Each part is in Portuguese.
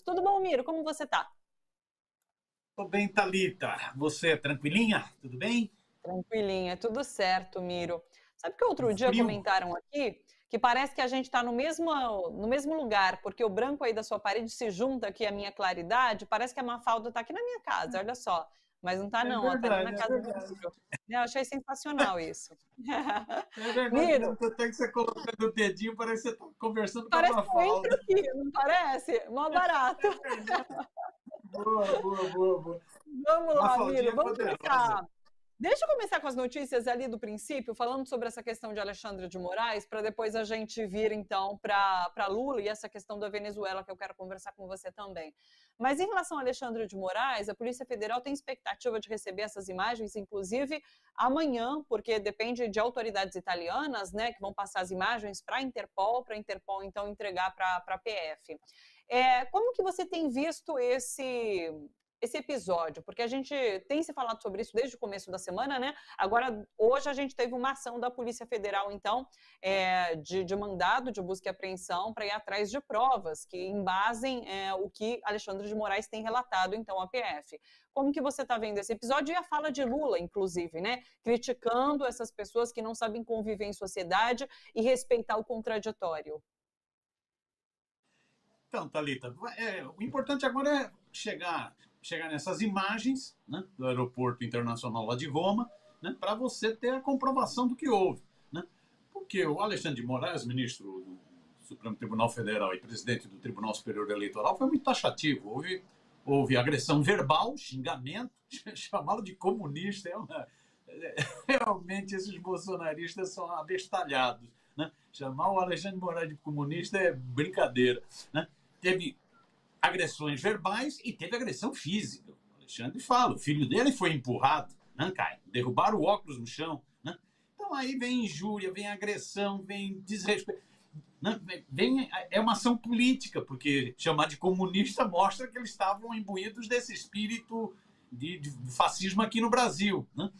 Tudo bom, Miro? Como você tá? Tô bem, Thalita. Você é tranquilinha? Tudo bem? Tranquilinha, tudo certo, Miro. Sabe que outro dia Frio? comentaram aqui que parece que a gente está no mesmo lugar, porque o branco aí da sua parede se junta aqui à minha claridade, parece que a Mafalda está aqui na minha casa, olha só. Mas não está É não, ela está ali na verdade, é casa do verdade. Miro. Eu achei sensacional isso. É verdade Miro, mesmo, que até que você colocando o dedinho, parece que você tá conversando com a parece que eu entro Mafalda. aqui, não parece? Mó barato. É verdade. Boa, boa, boa, boa. Vamos lá, Miro, Mafaldinha é vamos poderosa. começar. Deixa eu começar com as notícias ali do princípio, falando sobre essa questão de Alexandre de Moraes, para depois a gente vir então para Lula e essa questão da Venezuela, que eu quero conversar com você também. Mas em relação a Alexandre de Moraes, a Polícia Federal tem expectativa de receber essas imagens, inclusive amanhã, porque depende de autoridades italianas, né, que vão passar as imagens para a Interpol então entregar para a PF. Como que você tem visto esse episódio, porque a gente tem se falado sobre isso desde o começo da semana, né? Agora, hoje a gente teve uma ação da Polícia Federal, então, de mandado de busca e apreensão para ir atrás de provas que embasem o que Alexandre de Moraes tem relatado, então, à PF. Como que você está vendo esse episódio e a fala de Lula, inclusive, né? Criticando essas pessoas que não sabem conviver em sociedade e respeitar o contraditório. Então, Thalita, o importante agora é chegar nessas imagens, né, do aeroporto internacional lá de Roma, né, para você ter a comprovação do que houve. Né? Porque o Alexandre de Moraes, ministro do Supremo Tribunal Federal e presidente do Tribunal Superior Eleitoral, foi muito taxativo. Houve agressão verbal, xingamento, chamá-lo de comunista. Realmente esses bolsonaristas são abestalhados. Né? Chamar o Alexandre de Moraes de comunista é brincadeira. Né? Teve agressões verbais e teve agressão física. O Alexandre fala, o filho dele foi empurrado, né, Caio? Derrubaram o óculos no chão. Né? Então aí vem injúria, vem agressão, vem desrespeito. Né? É uma ação política, porque chamar de comunista mostra que eles estavam imbuídos desse espírito de fascismo aqui no Brasil. Né?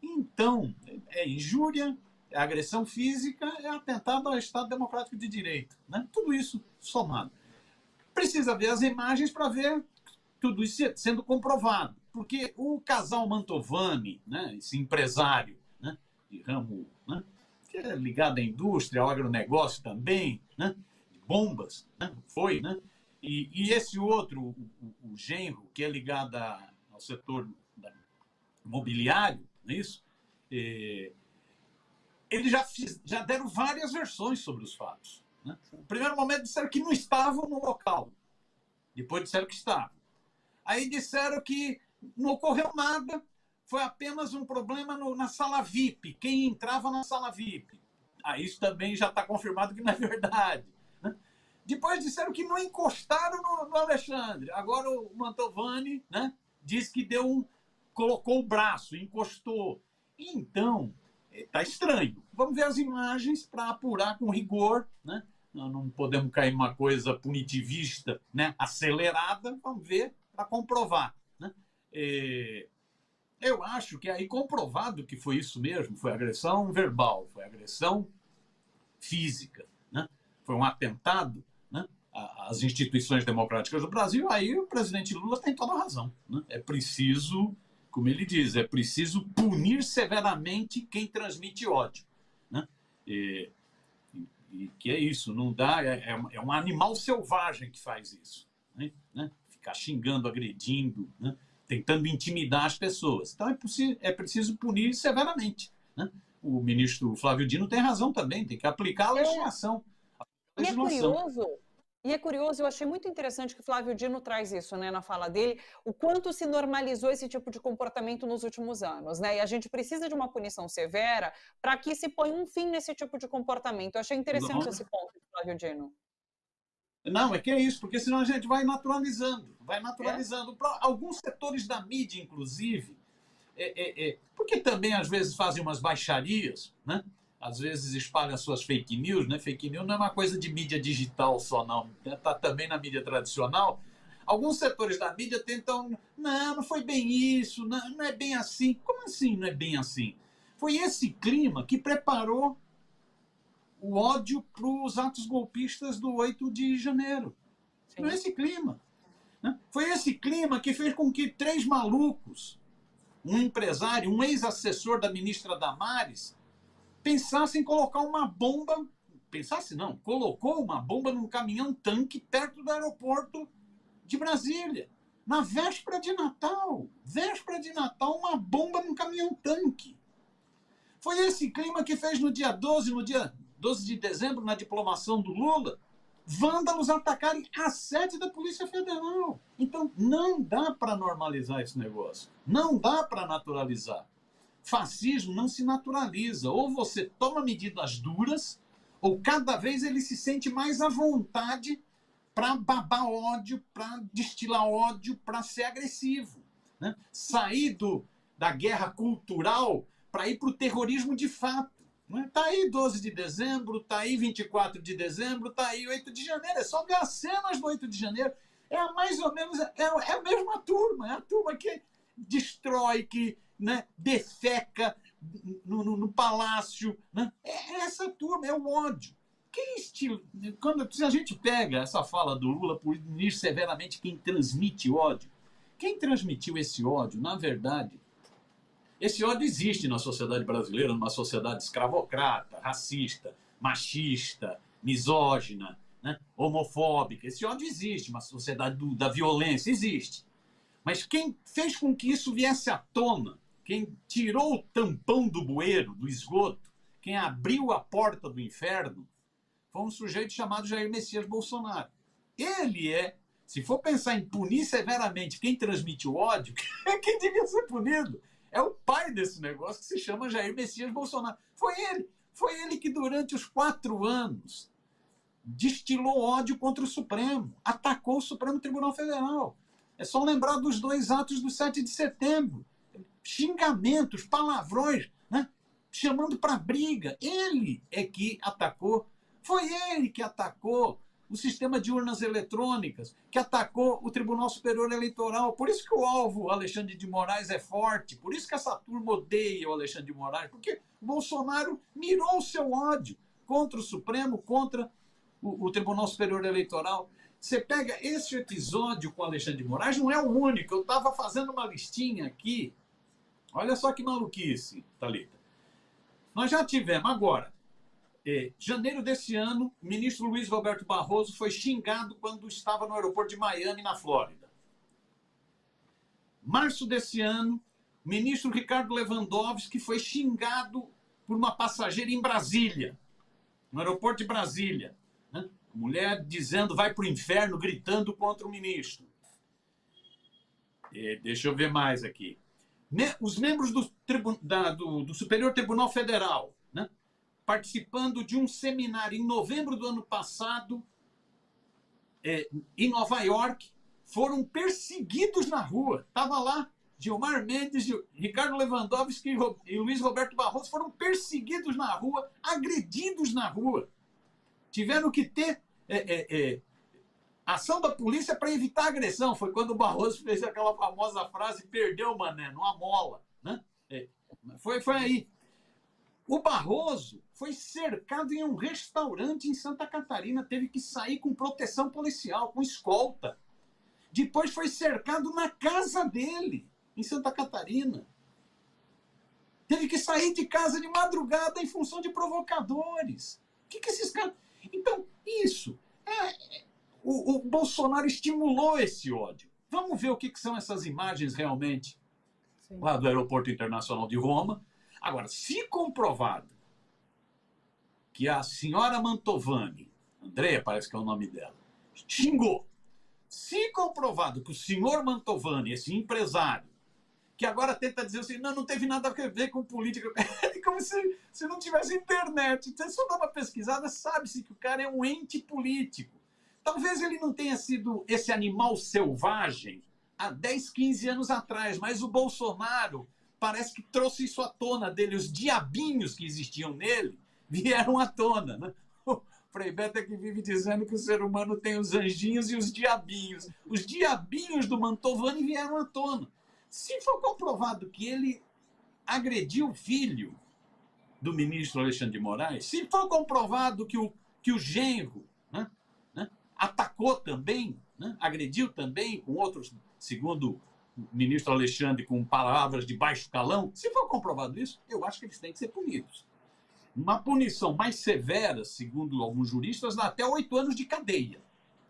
Então, é injúria, é agressão física, é atentado ao Estado Democrático de Direito. Né? Tudo isso somado. Precisa ver as imagens para ver tudo isso sendo comprovado. Porque o casal Mantovani, né, esse empresário, né, de ramo, né, que é ligado à indústria, ao agronegócio também, né, de bombas, né, foi, né, e esse outro, o genro, que é ligado ao setor imobiliário, não é isso? Eles já deram várias versões sobre os fatos. Né? No primeiro momento disseram que não estavam no local. Depois disseram que estavam. Aí disseram que não ocorreu nada, foi apenas um problema na sala VIP, quem entrava na sala VIP. Aí isso também já está confirmado que não é verdade. Né? Depois disseram que não encostaram no Alexandre. Agora o Mantovani, né, diz que colocou o braço, encostou. Então, está estranho. Vamos ver as imagens para apurar com rigor, né? Nós não podemos cair numa coisa punitivista, né, acelerada. Vamos ver para comprovar. Né? Eu acho que aí comprovado que foi isso mesmo, foi agressão verbal, foi agressão física, né? Foi um atentado, né, às instituições democráticas do Brasil. Aí o presidente Lula tem toda a razão. Né? É preciso, como ele diz, é preciso punir severamente quem transmite ódio. Né? E que é isso, não dá, é um animal selvagem que faz isso. Né? Ficar xingando, agredindo, né? Tentando intimidar as pessoas. Então é preciso punir severamente. Né? O ministro Flávio Dino tem razão também, tem que aplicar a É, legislação. A E é legislação. curioso, eu achei muito interessante que o Flávio Dino traz isso, né, na fala dele, o quanto se normalizou esse tipo de comportamento nos últimos anos, né? E a gente precisa de uma punição severa para que se ponha um fim nesse tipo de comportamento. Eu achei interessante Não, esse ponto do Flávio Dino. não, é que é isso, porque senão a gente vai naturalizando, vai É? naturalizando. Alguns setores da mídia, inclusive, porque também às vezes fazem umas baixarias, né? Às vezes espalham suas fake news, né? Fake news não é uma coisa de mídia digital só, não. Está também na mídia tradicional. Alguns setores da mídia tentam, não foi bem isso, não é bem assim. Como assim não é bem assim? Foi esse clima que preparou o ódio para os atos golpistas do 8 de janeiro. Não é Sim. esse clima. né? Foi esse clima que fez com que 3 malucos, um empresário, um ex-assessor da ministra Damares, pensassem em colocar uma bomba, pensasse não, colocou uma bomba num caminhão-tanque perto do aeroporto de Brasília. Na véspera de Natal, uma bomba num caminhão-tanque. Foi esse clima que fez no dia 12 de dezembro, na diplomação do Lula, vândalos atacarem a sede da Polícia Federal. Então, não dá para normalizar esse negócio. Não dá para naturalizar. Fascismo não se naturaliza. Ou você toma medidas duras, ou cada vez ele se sente mais à vontade para babar ódio, para destilar ódio, para ser agressivo, né? Sair da guerra cultural para ir para o terrorismo de fato. Está aí 12 de dezembro, está aí 24 de dezembro, está aí 8 de janeiro. É só ver as cenas do 8 de janeiro. É mais ou menos a mesma turma. É a turma que destrói, que, né, defeca no palácio. Né? É essa turma, é o ódio. Se a gente pega essa fala do Lula, punir severamente quem transmite ódio, quem transmitiu esse ódio, na verdade, esse ódio existe na sociedade brasileira, numa sociedade escravocrata, racista, machista, misógina, né, homofóbica. Esse ódio existe, uma sociedade da violência existe. Mas quem fez com que isso viesse à tona, quem tirou o tampão do bueiro, do esgoto, quem abriu a porta do inferno, foi um sujeito chamado Jair Messias Bolsonaro. Ele se for pensar em punir severamente quem transmite o ódio, quem devia ser punido é o pai desse negócio, que se chama Jair Messias Bolsonaro. Foi ele que durante os 4 anos destilou ódio contra o Supremo, atacou o Supremo Tribunal Federal. É só lembrar dos 2 atos do 7 de setembro. Xingamentos, palavrões, né? Chamando para briga. Ele é que atacou. Foi ele que atacou o sistema de urnas eletrônicas, que atacou o Tribunal Superior Eleitoral. Por isso que o alvo Alexandre de Moraes é forte, por isso que essa turma odeia o Alexandre de Moraes, porque o Bolsonaro mirou o seu ódio contra o Supremo, contra o Tribunal Superior Eleitoral. Você pega esse episódio com o Alexandre de Moraes, não é o único. Eu estava fazendo uma listinha aqui. Olha só que maluquice, Thalita. Nós já tivemos agora, janeiro desse ano, o ministro Luiz Roberto Barroso foi xingado quando estava no aeroporto de Miami, na Flórida. Março desse ano, o ministro Ricardo Lewandowski foi xingado por uma passageira em Brasília, no aeroporto de Brasília. Né? Mulher dizendo vai para o inferno, gritando contra o ministro. Deixa eu ver mais aqui. Os membros do Superior Tribunal Federal, né? Participando de um seminário em novembro do ano passado, em Nova York, foram perseguidos na rua. Estava lá Gilmar Mendes, Ricardo Lewandowski e Luiz Roberto Barroso foram perseguidos na rua, agredidos na rua. Tiveram que ter ação da polícia para evitar agressão. Foi quando o Barroso fez aquela famosa frase, perdeu, mané, não amola. Né? Foi aí. O Barroso foi cercado em um restaurante em Santa Catarina, teve que sair com proteção policial, com escolta. Depois foi cercado na casa dele, em Santa Catarina. Teve que sair de casa de madrugada em função de provocadores. O que esses caras... Então, isso. O Bolsonaro estimulou esse ódio. Vamos ver o que são essas imagens realmente. Sim. Lá do Aeroporto Internacional de Roma. Agora, se comprovado que a senhora Mantovani, Andréa parece que é o nome dela, xingou. Se comprovado que o senhor Mantovani, esse empresário, que agora tenta dizer assim, não teve nada a ver com política, é como se não tivesse internet. Você só dá uma pesquisada, sabe-se que o cara é um ente político. Talvez ele não tenha sido esse animal selvagem há 10, 15 anos atrás, mas o Bolsonaro parece que trouxe isso à tona dele. Os diabinhos que existiam nele vieram à tona. Né? O Frei Beto é que vive dizendo que o ser humano tem os anjinhos e os diabinhos. Os diabinhos do Mantovani vieram à tona. Se for comprovado que ele agrediu o filho do ministro Alexandre de Moraes, se for comprovado que o genro atacou também né? Agrediu também com outros, segundo o ministro Alexandre, com palavras de baixo calão. Se for comprovado isso, eu acho que eles têm que ser punidos. Uma punição mais severa, segundo alguns juristas, dá até 8 anos de cadeia.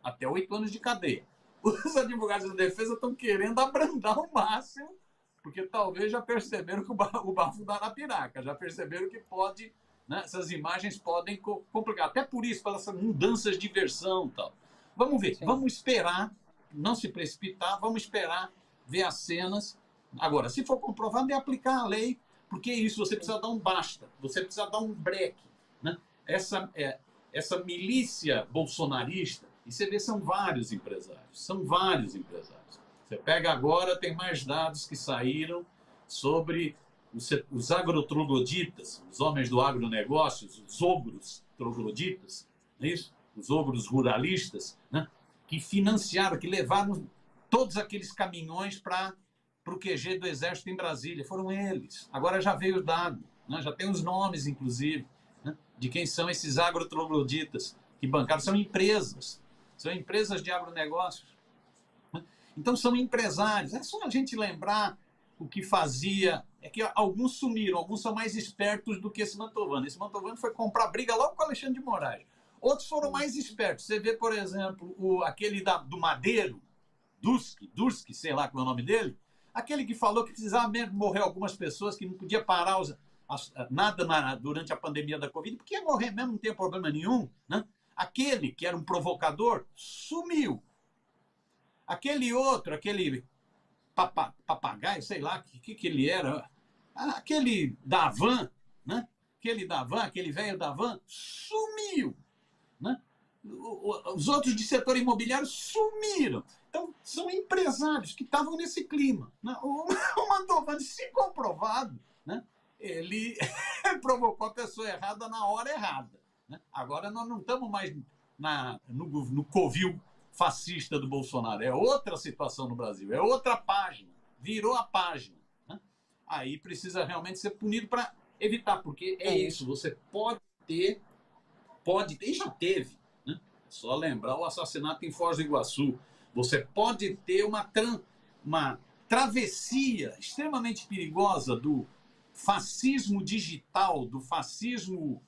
Até 8 anos de cadeia. Os advogados da defesa estão querendo abrandar ao máximo, porque talvez já perceberam que o bafo dá na piraca, já perceberam que pode, né, essas imagens podem complicar. Até por isso, pelas mudanças de versão e tal. Vamos ver, vamos esperar, não se precipitar, vamos esperar ver as cenas. Agora, se for comprovado, é aplicar a lei, porque isso, você precisa dar um basta, você precisa dar um breque. Né? Essa milícia bolsonarista, e você vê, são vários empresários. Você pega agora, tem mais dados que saíram sobre os agrotrogloditas, os homens do agronegócio, os ogros trogloditas, não é isso? Os ogros ruralistas, né? Que financiaram, que levaram todos aqueles caminhões para o QG do Exército em Brasília. Foram eles. Agora já veio o dado, né? Já tem os nomes, inclusive, né? De quem são esses agrotrogloditas que bancaram. São empresas de agronegócios. Né? Então são empresários. É só a gente lembrar o que fazia. É que alguns sumiram, alguns são mais espertos do que esse Mantovani. Esse Mantovani foi comprar briga logo com o Alexandre de Moraes. Outros foram mais espertos. Você vê, por exemplo, aquele do Madeiro, Durski, sei lá qual é o nome dele, aquele que falou que precisava mesmo morrer algumas pessoas, que não podia parar nada durante a pandemia da Covid, porque ia morrer mesmo, não tem problema nenhum. Né? Aquele que era um provocador, sumiu. Aquele outro, aquele papagaio, sei lá o que ele era, aquele da van, né? Aquele velho da van, sumiu. Né? Os outros de setor imobiliário sumiram. Então, são empresários que estavam nesse clima. Né? O Mantovani, se comprovado, né? Ele provocou a pessoa errada na hora errada. Né? Agora nós não estamos mais no covil fascista do Bolsonaro. É outra situação no Brasil, é outra página. Virou a página. Né? Aí precisa realmente ser punido para evitar, porque é isso, você pode ter, e já teve, né? É só lembrar o assassinato em Foz do Iguaçu. Você pode ter uma travessia extremamente perigosa do fascismo digital, do fascismo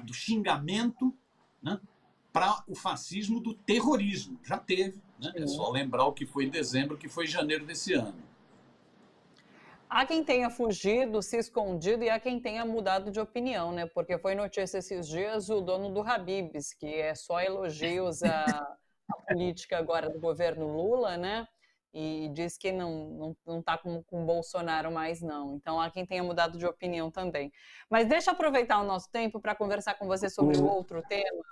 do xingamento, né, para o fascismo do terrorismo. Já teve. Né? É só lembrar o que foi em dezembro, o que foi em janeiro desse ano. Há quem tenha fugido, se escondido, e há quem tenha mudado de opinião, né? Porque foi notícia esses dias o dono do Habib's, que é só elogios à política agora do governo Lula, né? E diz que não está com o Bolsonaro mais, não. Então, há quem tenha mudado de opinião também. Mas deixa eu aproveitar o nosso tempo para conversar com você sobre o outro tema.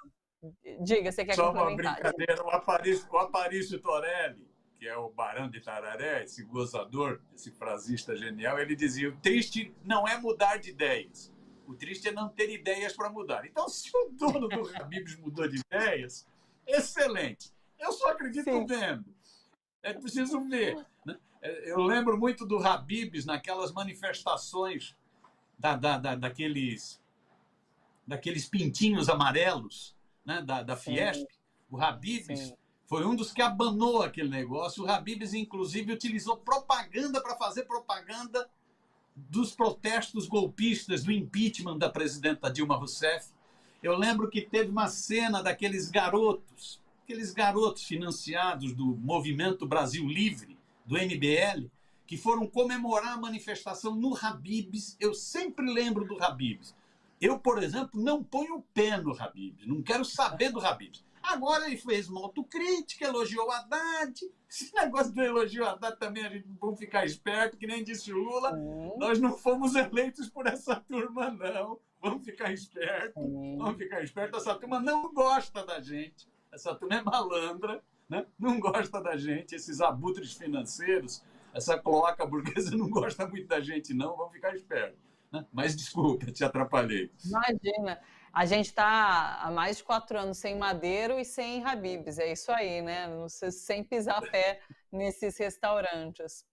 Diga, você quer só complementar? Só uma brincadeira, o Aparício Torelli, que é o Barão de Tararé, esse gozador, esse frasista genial, ele dizia: o triste não é mudar de ideias, o triste é não ter ideias para mudar. Então, se o dono do Habib's mudou de ideias, excelente. Eu só acredito vendo. É preciso ver. Né? Eu lembro muito do Habib's naquelas manifestações daqueles pintinhos amarelos, né? da Fiesp. O Habib's foi um dos que abanou aquele negócio. O Habib's, inclusive, utilizou propaganda para fazer propaganda dos protestos golpistas, do impeachment da presidenta Dilma Rousseff. Eu lembro que teve uma cena daqueles garotos financiados do Movimento Brasil Livre, do MBL, que foram comemorar a manifestação no Habib's. Eu sempre lembro do Habib's. Eu, por exemplo, não ponho o pé no Habib's, não quero saber do Habib's. Agora ele fez uma autocrítica, elogiou o Haddad. Esse negócio do elogio ao Haddad também, a gente vamos ficar esperto, que nem disse o Lula. Nós não fomos eleitos por essa turma, não. Vamos ficar esperto. Essa turma não gosta da gente. Essa turma é malandra, né? Não gosta da gente. Esses abutres financeiros, essa cloaca burguesa não gosta muito da gente, não. Vamos ficar espertos. Né? Mas desculpa, te atrapalhei. Imagina. A gente está há mais de 4 anos sem Madeiro e sem Habib's. É isso aí, né? Sem pisar pé nesses restaurantes.